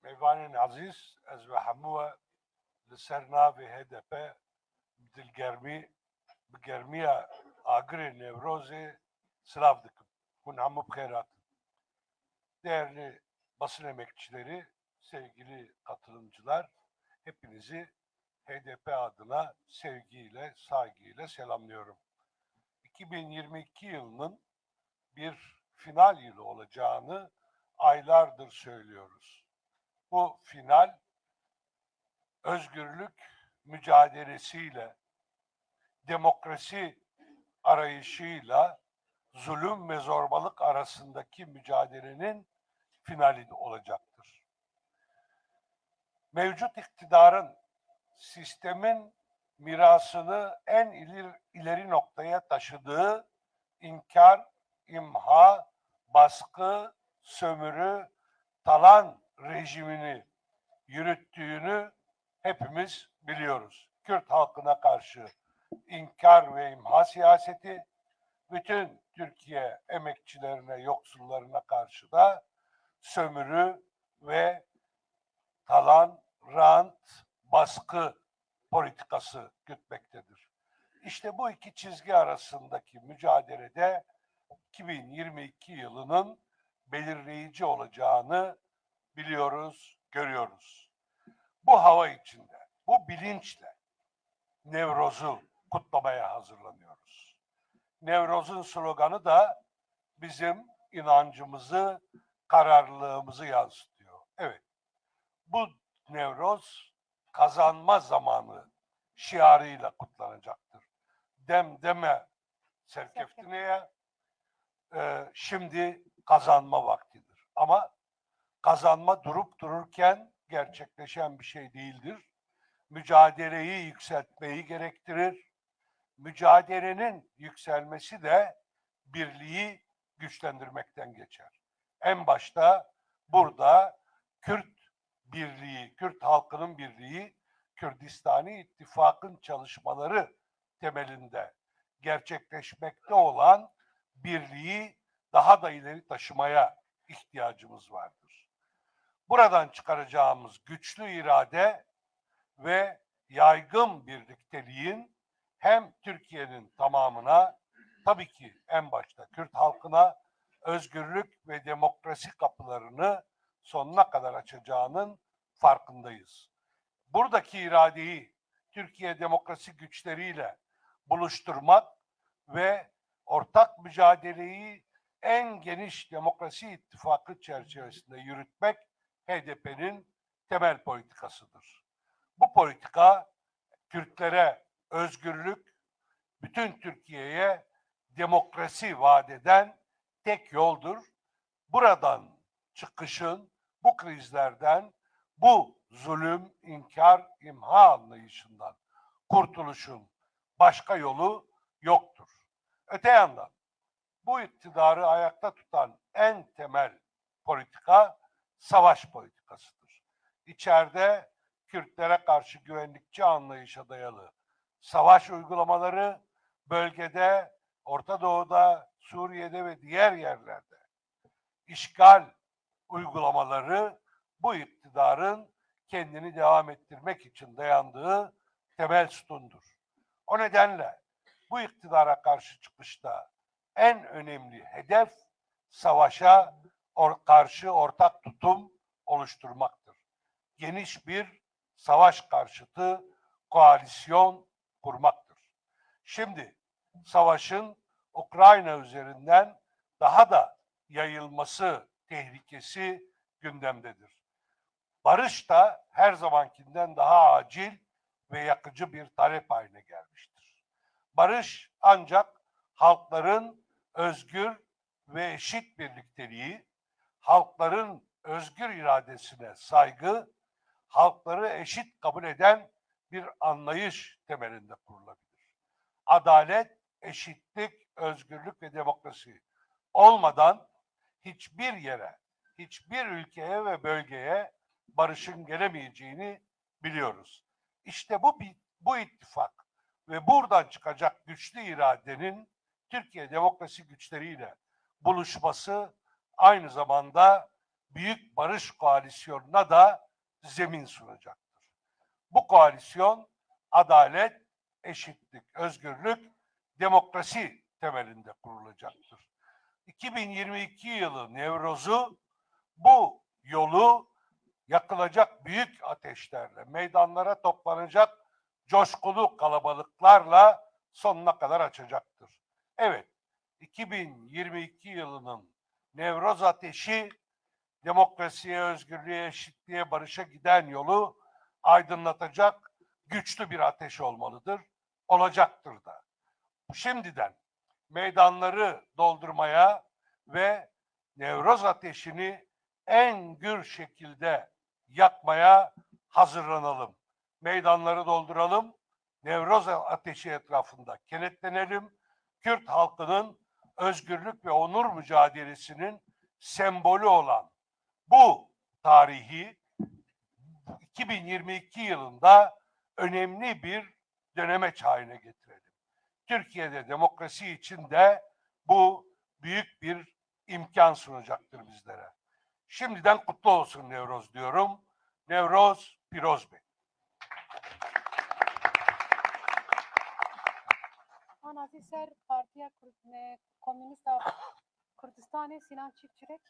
Meyvanên Aziz, ez ve hemû we li ser navê HDP bi germiya agirê Newrozê silav dikim. Hûn hemû bi xêr hatin. Değerli basın emekçileri, sevgili katılımcılar, hepinizi HDP adına sevgiyle, saygıyla selamlıyorum. 2022 yılının bir final yılı olacağını aylardır söylüyoruz. Bu final özgürlük mücadelesiyle, demokrasi arayışıyla zulüm ve zorbalık arasındaki mücadelenin finali olacaktır. Mevcut iktidarın sistemin mirasını en ileri noktaya taşıdığı inkar, imha, baskı, sömürü, talan rejimini yürüttüğünü hepimiz biliyoruz. Kürt halkına karşı inkar ve imha siyaseti, bütün Türkiye emekçilerine, yoksullarına karşı da sömürü ve talan, rant, baskı politikası gütmektedir. İşte bu iki çizgi arasındaki mücadelede 2022 yılının belirleyici olacağını biliyoruz, görüyoruz. Bu hava içinde, bu bilinçle Nevroz'u kutlamaya hazırlanıyoruz. Nevroz'un sloganı da bizim inancımızı, kararlılığımızı yansıtıyor. Evet, bu Nevroz kazanma zamanı şiarıyla kutlanacaktır. Dem deme serkeftineye, şimdi kazanma vaktidir. Ama kazanma durup dururken gerçekleşen bir şey değildir. Mücadeleyi yükseltmeyi gerektirir. Mücadelenin yükselmesi de birliği güçlendirmekten geçer. En başta burada Kürt birliği, Kürt halkının birliği, Kürdistani İttifak'ın çalışmaları temelinde gerçekleşmekte olan birliği daha da ileri taşımaya ihtiyacımız vardır. Buradan çıkaracağımız güçlü irade ve yaygın birlikteliğin hem Türkiye'nin tamamına, tabii ki en başta Kürt halkına özgürlük ve demokrasi kapılarını sonuna kadar açacağının farkındayız. Buradaki iradeyi Türkiye demokrasi güçleriyle buluşturmak ve ortak mücadeleyi en geniş demokrasi ittifakı çerçevesinde yürütmek HDP'nin temel politikasıdır. Bu politika Kürtlere özgürlük, bütün Türkiye'ye demokrasi vaat eden tek yoldur. Buradan çıkışın, bu krizlerden, bu zulüm, inkar, imha anlayışından kurtuluşun başka yolu yoktur. Öte yandan bu iktidarı ayakta tutan en temel politika savaş politikasıdır. İçeride Kürtlere karşı güvenlikçi anlayışa dayalı savaş uygulamaları, bölgede, Orta Doğu'da, Suriye'de ve diğer yerlerde işgal uygulamaları bu iktidarın kendini devam ettirmek için dayandığı temel sütundur. O nedenle bu iktidara karşı çıkışta en önemli hedef savaşa karşı ortak tutum oluşturmaktır. Geniş bir savaş karşıtı koalisyon kurmaktır. Şimdi savaşın Ukrayna üzerinden daha da yayılması tehlikesi gündemdedir. Barış da her zamankinden daha acil ve yakıcı bir talep haline gelmiştir. Barış ancak halkların özgür ve eşit birlikteliği, halkların özgür iradesine saygı, halkları eşit kabul eden bir anlayış temelinde kurulabilir. Adalet, eşitlik, özgürlük ve demokrasi olmadan hiçbir yere, hiçbir ülkeye ve bölgeye barışın gelemeyeceğini biliyoruz. İşte bu ittifak ve buradan çıkacak güçlü iradenin Türkiye demokrasi güçleriyle buluşması aynı zamanda büyük barış koalisyonuna da zemin sunacaktır. Bu koalisyon adalet, eşitlik, özgürlük, demokrasi temelinde kurulacaktır. 2022 yılı Nevroz'u bu yolu yakılacak büyük ateşlerle, meydanlara toplanacak coşkulu kalabalıklarla sonuna kadar açacaktır. Evet, 2022 yılının Nevroz ateşi demokrasiye, özgürlüğe, eşitliğe, barışa giden yolu aydınlatacak güçlü bir ateş olmalıdır, olacaktır da. Şimdiden meydanları doldurmaya ve Nevroz ateşini en gür şekilde yakmaya hazırlanalım. Meydanları dolduralım, Nevroz ateşi etrafında kenetlenelim. Kürt halkının özgürlük ve onur mücadelesinin sembolü olan bu tarihi 2022 yılında önemli bir dönemeç haline getirelim. Türkiye'de demokrasi için de bu büyük bir imkan sunacaktır bizlere. Şimdiden kutlu olsun Nevroz diyorum. Nevroz Piroz Bey. Anası ser Partiya Komünist Kürdistan'ı Sinan Çiftçirek.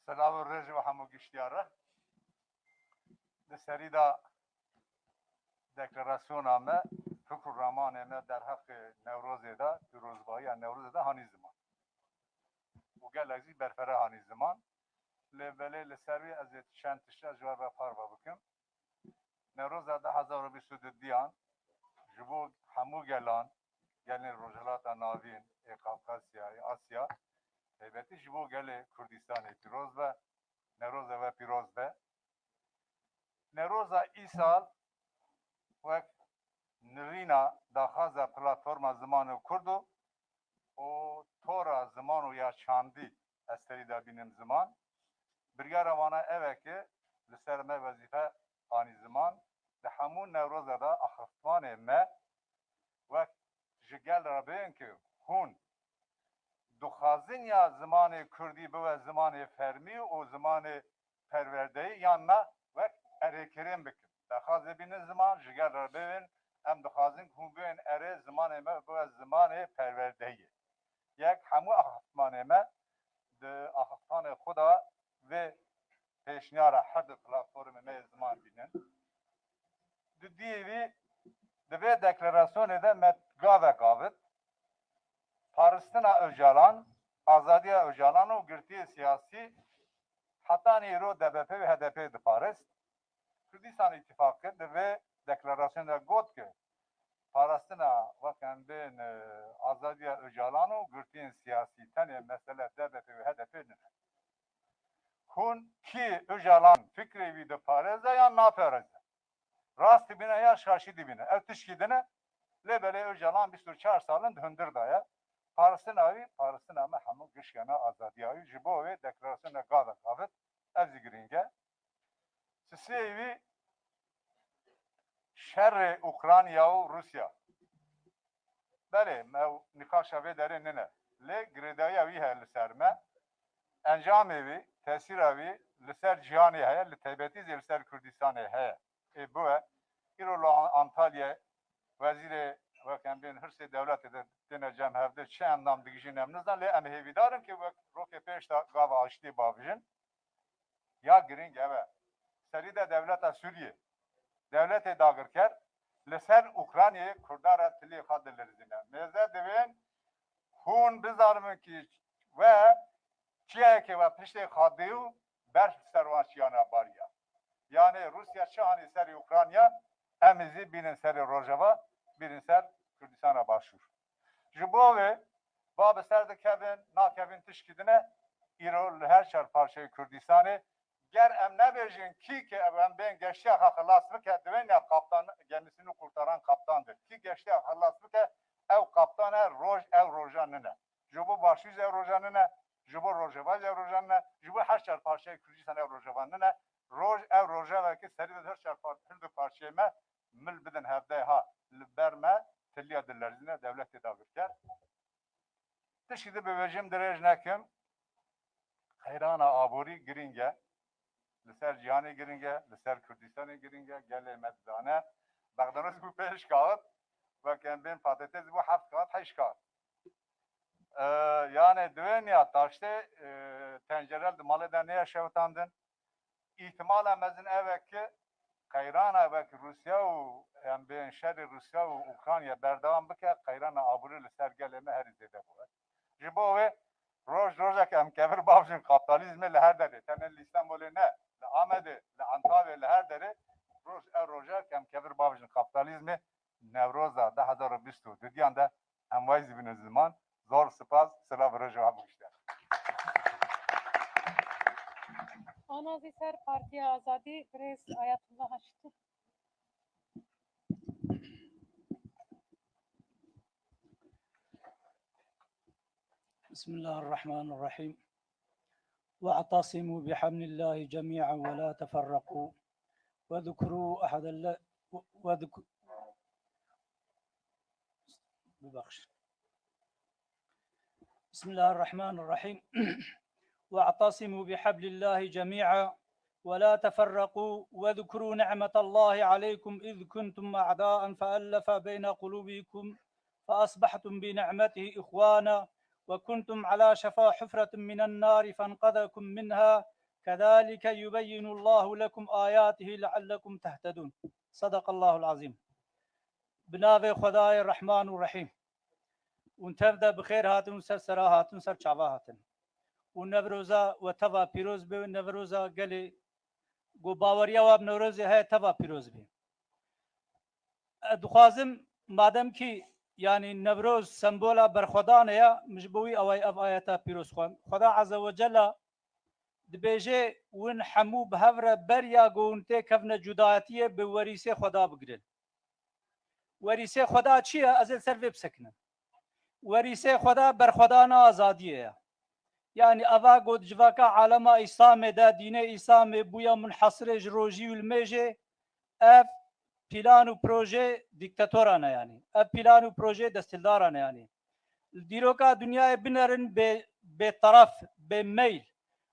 سلام الرج و همو گشتیاره لسری دا دکلراسیون آمه فکر رامان آمه در حق نوروز دا پیروزبایی نوروز دا هانی زمان و گل ازی برفره هانی زمان لبله لسری از چند تشت جوار را پار بکم نوروز دا 2022 دیان جبو همو گلان گلین روجلات ناوین قافقاسیا آسیا البته جبو گل کردستان پیروز و نوروز و پیروز به نوروز ای سال وقت نوینا داخاز پلاتفرم زمان کردو و تورا زمان و یا چاندی استری دا بینم زمان برگر وانا اوه که لسر ما وظیفه آنی زمان ده همون نوروز دا اخفتمان ما وقت جگل را بین که هون دخوازن یا زمان کردی به زمان فرمی و زمان پروردهی یا نه وقت ارکرین بکن دخواز بین زمان جگر را ببین ام دخوازن که بین اره زمان ما به زمان پروردهی یک همو اخفتمان ما ده اخفتان خدا و پیشنیار حد پلاتفرم ما زمان بینن دو دیوی دوی دکلراسیون ده مت گاوت Paristina Öcalan, Azadiya Öcalan o girtiye siyasi hatta nero DBP ve HDP de Paris. Kürdistan ittifakı ve deklarasyonda got ki Paristina vakan ben Azadiya Öcalan o girtiye siyasi tane mesele DBP ve HDP ne? Kun ki Öcalan fikri bir de Paris'e ya ne yaparız? Rast dibine ya şaşı dibine. Ertiş gidene lebele Öcalan bir sürü çar salın döndür daya. Paris'in ama hamı gışgana azadiyayı jibo ve deklarasyona gavet evzi giringe. Sisi evi şerri Ukrayna ve Rusya. Bale, mev nikaşa ve derin nene. Le gridaya vi he liserme. Encam evi, tesir evi, liser cihani he, li tebetiz liser Kürdistan'ı he. Bu he. İrolo Antalya veziri وکن بین هر سه دولت دن جمع هفته چه اندام دیگه نمیزن لی ام هیویدارم که رو که پیش تا گاو آشتی باویژن یا گرینگ اوه سری ده دولت سوریه دولت داگر کرد لسر اوکراینی کردار تلی خاد لرزینه میزه دوین هون بزارم که و چیه که و پشت خادیو برش سروانشیانه باریا yani Rusya çahani seri Ukrayna emizi binin seri Rojava binin ser Kürdistan'a başvur. Jibove babı serde Kevin nakevin tişkidine İrol her çar parçayı Kürdistan'ı ger emne verjin ki ben geçti halaslık ettiğin ya kaptan gemisini kurtaran kaptandır. Ki geçti halaslık ev kaptana roj ev rojanına. Jibo başyüz ev rojanına, jibo rojava ev rojanına, jibo her çar parçayı Kürdistan ev rojavanına. Roj ev rojava ki seri her çar parçayı mil bidin hevde ha. berme teliya dillerizine devlet tedavi ker. Tişkide bevecim derece nekim hayrana abori giringe لسر جیانی گرینگه لسر کردستانی گرینگه گله مدانه بغدانوس بو پیش کات و کن بین پاتیتز بو 7 کات 8 کات yani dünya taşte tencerel malı da ne yaşavtandın ihtimalen mezin evet ki Kayran evet Rusya u yani ben şerri Rusya u Ukrayna berdavam bike Kayran aburi sergeleme her izede bu. Jibo ve roja ki em kevir bavjin kapitalizmi le her deri tenel İstanbul'e ne le Ahmet'e le Antalya le her deri roja ki em kevir bavjin kapitalizmi Nevroz'a 2022 dediğinde em vayzi bin zaman zor spas sıra roja bu işte. Anazi ser Partiya Azadi Reis Ayatullah Haşiti. بسم الله الرحمن الرحيم واعتصموا بحبل الله جميعا ولا تفرقوا واذكروا أحد الله بسم الله الرحمن الرحيم واعتصموا بحبل الله جميعا ولا تفرقوا واذكروا نعمة الله عليكم إذ كنتم أعداء فألف بين قلوبكم فأصبحتم بنعمته إخوانا وكنتم على شفا حفرة من النار فانقذكم منها كذلك يبين الله لكم آياته لعلكم تهتدون صدق الله العظيم بناوي خداي الرحمن الرحيم ونتبدا بخير هاتن سر سرا هاتن سر چاوا هاتن ونوروزا وتوا پیروز به نوروزا گلی گو باوریا و نوروز ہے توا پیروز به دخوازم مادام کی يعني نوروز سمبولا برخدان يا مجبوي او آياتا بيروس خدا عز وجل دبيجي ون حمو بهفره بريا گونته كفنا جدايتيه بوريسه خدا بگرن وريسه خدا چيه ازل سر بسكنه وريسه خدا برخدانا آزاديه يعني أفا قد جواكا عالم إسلام دا دين إسلام بويا منحصر جروجي والميجي أف بلان و بروجي ديكتاتورانا يعني أف بلان و بروجي دستلدارانا يعني الديروكا دنيا بنرن بطرف بميل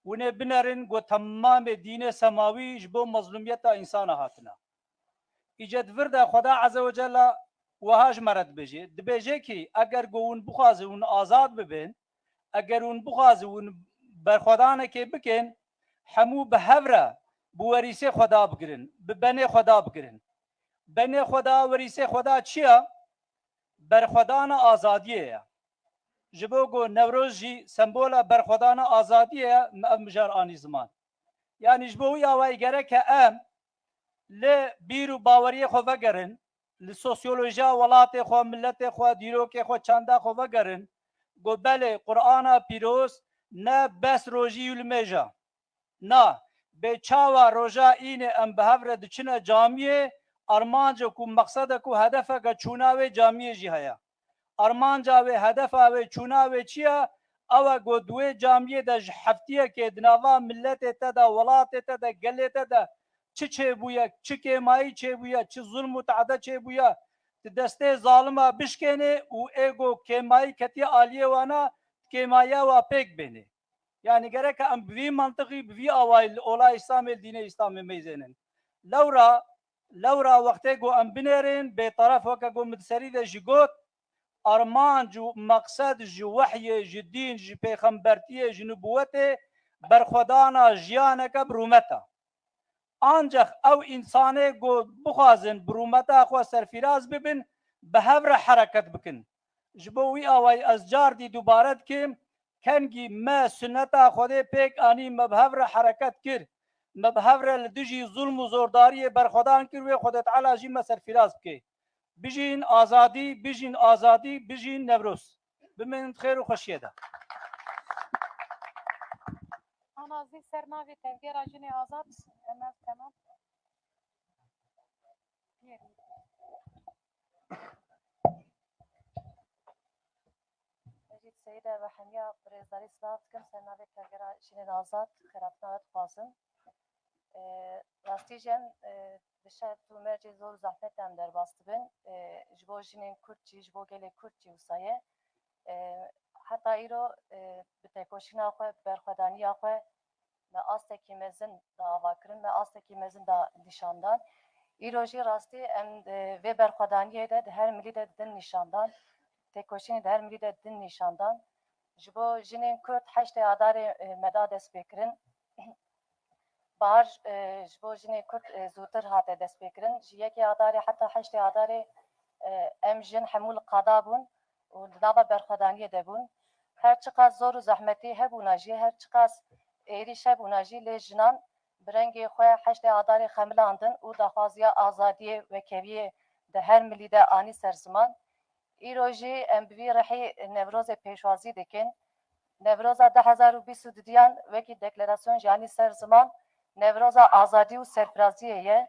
ونه بنرن قو تمام دين سماوي جبو مظلومية إنسان هاتنا إجاد فردا خدا عز وجل وهاج مرد بجي دبيجي كي أگر قوون بخازي ون آزاد ببين اگر اون بخواز اون برخودانه که بکن همو به هفره بوریسه خدا بگرن به بنه خدا بگرن بنه خدا وریسه خدا چیه؟ برخودان آزادیه جبو گو نوروز جی سمبولا برخودان آزادیه مجار آنی زمان یعنی جبو یا وای گره که ام لبیرو باوری خو وگرن لسوسیولوژیا ولات خو ملت خو دیروک خو چنده خو وگرن گو بله قرآن پیروز نه بس روژی المجا نه به چاوا روژا اینه ام به هفره دچنه جامعه ارمانجا کو مقصد کو هدف که چوناوه جامعه جی هیا ارمانجا و هدف و چوناوه چیه او گو دوی جامعه ده هفتیه که دناوا ملت تدا ولات تدا گلت تدا چه بویا چه کمایی چه بویا چه ظلم و تعدد چه بویا دسته ظالما بشکنه و ایگو کمایی کتی آلیه وانا کمایا و پیک بینه yani gerek am bir mantığı bir avayl olay İslam'ı dine İslam'ı meyzenen Laura vakte go am binerin be taraf vaka go mitsari de jigot arman ju maqsad ju vahye ju din ju peygambertiye ju nübüvvete berxudana jiyane ka brumeta ancak ev insane go buxazin brumeta xo serfiraz bibin behevre hareket bikin jibo wi avay az jardi dubaret kim کنگی ما سنتا خودی پیک آنی مبهور حرکت کر مبهور لدجی ظلم و زورداری برخودان کر و خودت علا جی مسر فراز بکی بجین آزادی بجین نوروز بمن خیر و خوشیه ده Anazi ser navi tevger ajine azat emel tamam. سيدة وحنيا بريزاري سلات كم سنة بكرة شيء نازات خرافنا خاصن Rastîjem dişe tu mercê zor zahmet em derbas dibin ji bo jinên Kurd jî ji bo gelê Kurd jî wisa ye. Heta îro bi têkoşîna xwe berxwedaniya xwe me astekî mezin da avakirin, me astekî mezin da nîşandan. Îro jî rastî em vê berxwedaniyê de di her milî de din nîşandan, têkoşînê di her milî de din nîşandan. Ji bo jinên Kurd heştê adarê me da dest pêkirin. Bahar ji bo jinê Kurd zûtir hate destpêkirin. Ji yekê adarê heta heştê adarê em jin hemû li qada bûn û di nava berxwedaniyê de bûn. Her çi qas zor û zehmetî hebûna jî, her çi qas êrîş hebûna jî lê jinan bi rengê xwe heştê adarê xemilandin û daxwaziya azadiyê ve keviyê di her milî de anî ser ziman. Îro jî em bi vî rehî Newrozê pêşwazî dikin. Nevroza 2022 wekî deklarasyon ji anî ser ziman Nevroza azadî û serfiraziyê ye.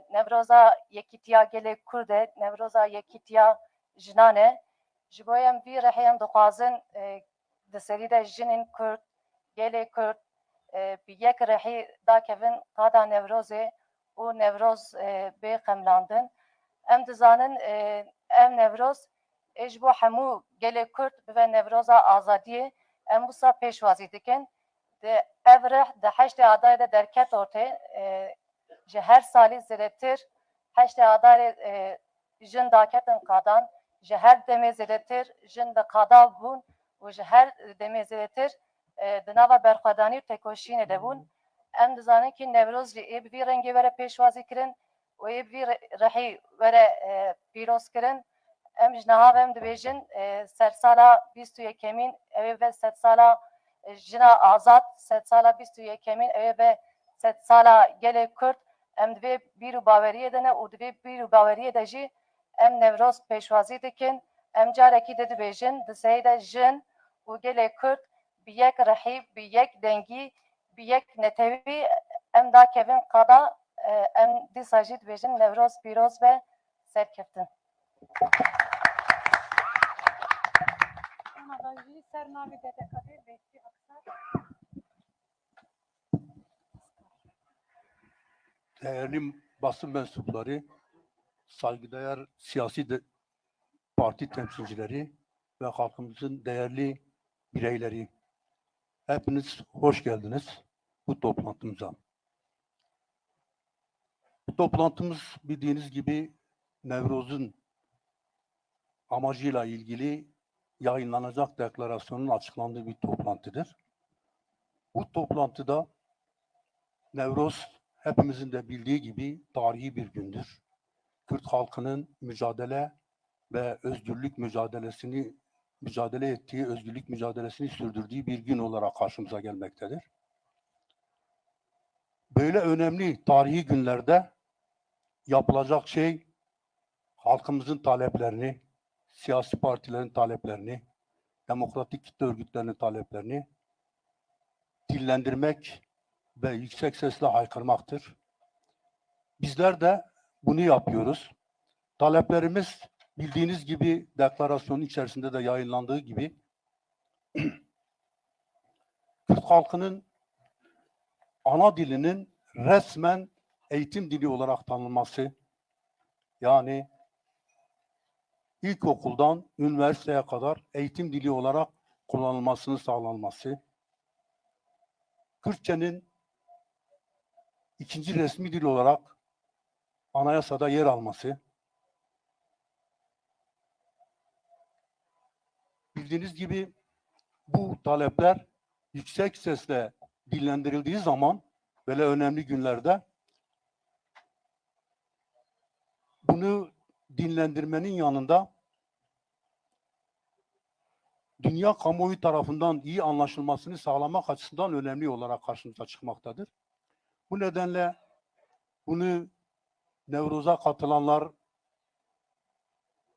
Nevroza yekîtiya gelê Kurd e, Nevroza yekîtiya jinan e. Ji bo em vî rehê em dixwazin di serî de jinên Kurd, gelê Kurd bi yek rehî dakevin qada Newrozê û Newroz bê xemlandin. Em dizanin ev Newroz ji bo hemû gelê Kurd bibe Nevroza azadiyê em wisa pêşwazî dikin. Di ev rih di heştê adarê de derket ortê ji her salî zêdetir heştê adarê jin daketin qadan, ji her demê zêdetir jin di qada bûn û ji her demê zêdetir di nava berxwedanî û têkoşînê de bûn. Em dizanin ki Newroz jî ê bi vî rengê were pêşwazî kirin û ê bi vî rehî were pîroz kirin. Em ji niha ve em dibêjin sersala 21 ew ê ve sedsala jina azad, sedsala 21 ew ê ve sedsala gelê Kurd em divê bîr û baweriyê de ne û divê bîr û baweriyê de jî em Newroz pêşwazî dikin. Em carekî de dibêjin di serî de jin û gelê Kurd bi yek rehî, bi yek dengî, bi yek netewî em dakevin qada em dîsa jî dibêjin Newroz pîroz ve serkeftin. Ana da jî ser navê dedekadê Behçî Aksar. Değerli basın mensupları, saygıdeğer siyasi parti temsilcileri ve halkımızın değerli bireyleri, hepiniz hoş geldiniz bu toplantımıza. Bu toplantımız bildiğiniz gibi Nevroz'un amacıyla ilgili yayınlanacak deklarasyonun açıklandığı bir toplantıdır. Bu toplantıda Nevroz hepimizin de bildiği gibi tarihi bir gündür. Kürt halkının mücadele ve özgürlük mücadele ettiği, özgürlük mücadelesini sürdürdüğü bir gün olarak karşımıza gelmektedir. Böyle önemli tarihi günlerde yapılacak şey halkımızın taleplerini, siyasi partilerin taleplerini, demokratik kitle örgütlerinin taleplerini dillendirmek ve yüksek sesle haykırmaktır. Bizler de bunu yapıyoruz. Taleplerimiz bildiğiniz gibi deklarasyonun içerisinde de yayınlandığı gibi Kürt halkının ana dilinin resmen eğitim dili olarak tanınması, yani ilkokuldan üniversiteye kadar eğitim dili olarak kullanılmasını sağlanması, Kürtçenin ikinci resmi dil olarak anayasada yer alması, bildiğiniz gibi bu talepler yüksek sesle dillendirildiği zaman böyle önemli günlerde bunu dinlendirmenin yanında dünya kamuoyu tarafından iyi anlaşılmasını sağlamak açısından önemli olarak karşımıza çıkmaktadır. Bu nedenle bunu Nevroz'a katılanlar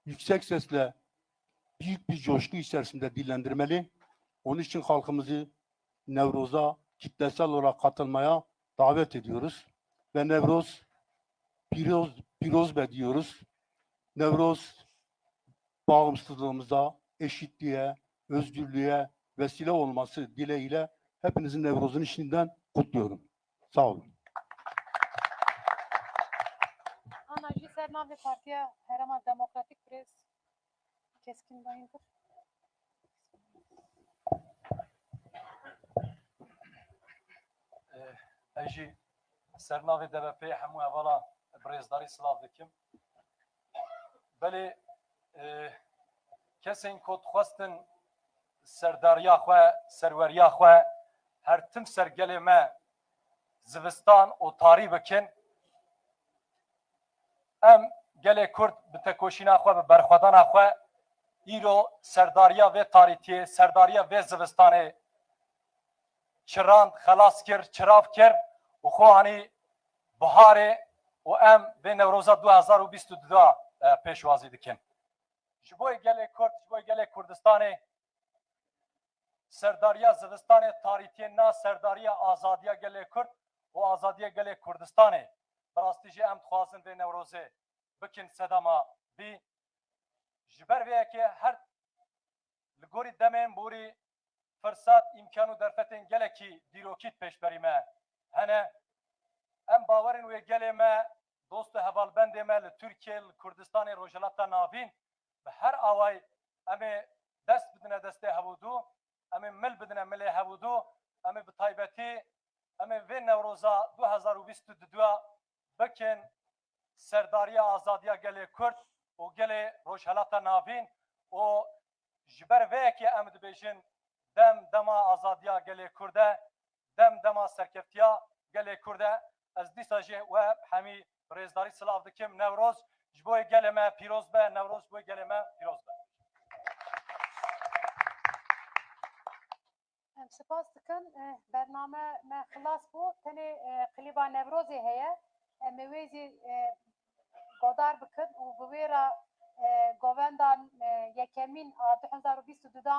yüksek sesle büyük bir coşku içerisinde dillendirmeli. Onun için halkımızı Nevroz'a kitlesel olarak katılmaya davet ediyoruz. Ve Nevroz Piroz be diyoruz. Nevroz bağımsızlığımıza, eşitliğe, özgürlüğe vesile olması dileğiyle hepinizin Nevroz'un işinden kutluyorum. Sağ olun. Sernav ve Partiya Herama Demokratik Prez keskin bayındır. اجی سرناوی DBP همو اولا برزداری سلاف دکم بله کسین کد خواستن سرداریا خواه سروریا خواه هر تم سرگل ما زوستان و تاری بکن ام گل کرد بتکوشینا خواه برخودانا خواه ایرو سرداریا و تاریتیه سرداریا و زوستانه چراند خلاص کرد چراف کرد و خوانی بهاره و ام به نوروز 2022 پیشوازی دکن جبوی گل کرد جبوی گل کردستان سرداریا زوستان تاریخی نا سرداریا آزادیا گل کرد و آزادیا گل کردستان براستیجی ام خوازن به نوروز بکن صداما بی جبر وی که هر لگوری دمین بوری فرصت امکانو درفتن گله کی دیروکیت پیش بریمه هنه ام باورن و گله ما دوست هوالبند ما لترکیه کردستان روجلاتا نابین به هر آوای امی دست بدنه دسته هبودو امی مل بدنه مل هبودو امی به تایبتی امی و نوروزا 2022 بکن سرداریا آزادیا گله کرد و گله روجلاتا نابین و جبر وی که ام دبیجن دم دما آزادیا گله کرده دم دما سرکفتیا گله کرده از دیساجی و همی رزداری سلاف دکم نوروز جبوی گله ما پیروز به نوروز بوی گله ما پیروز به سپاس دکن برنامه ما خلاص بو تنی قلیبا نوروزی هیا مویزی گودار بکن و بویرا گووندان یکمین 2022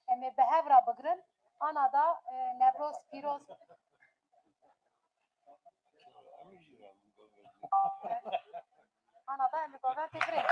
امی به هفرا بگرن آنا دا نوروز پیروز آنا دا امی گووند بگرن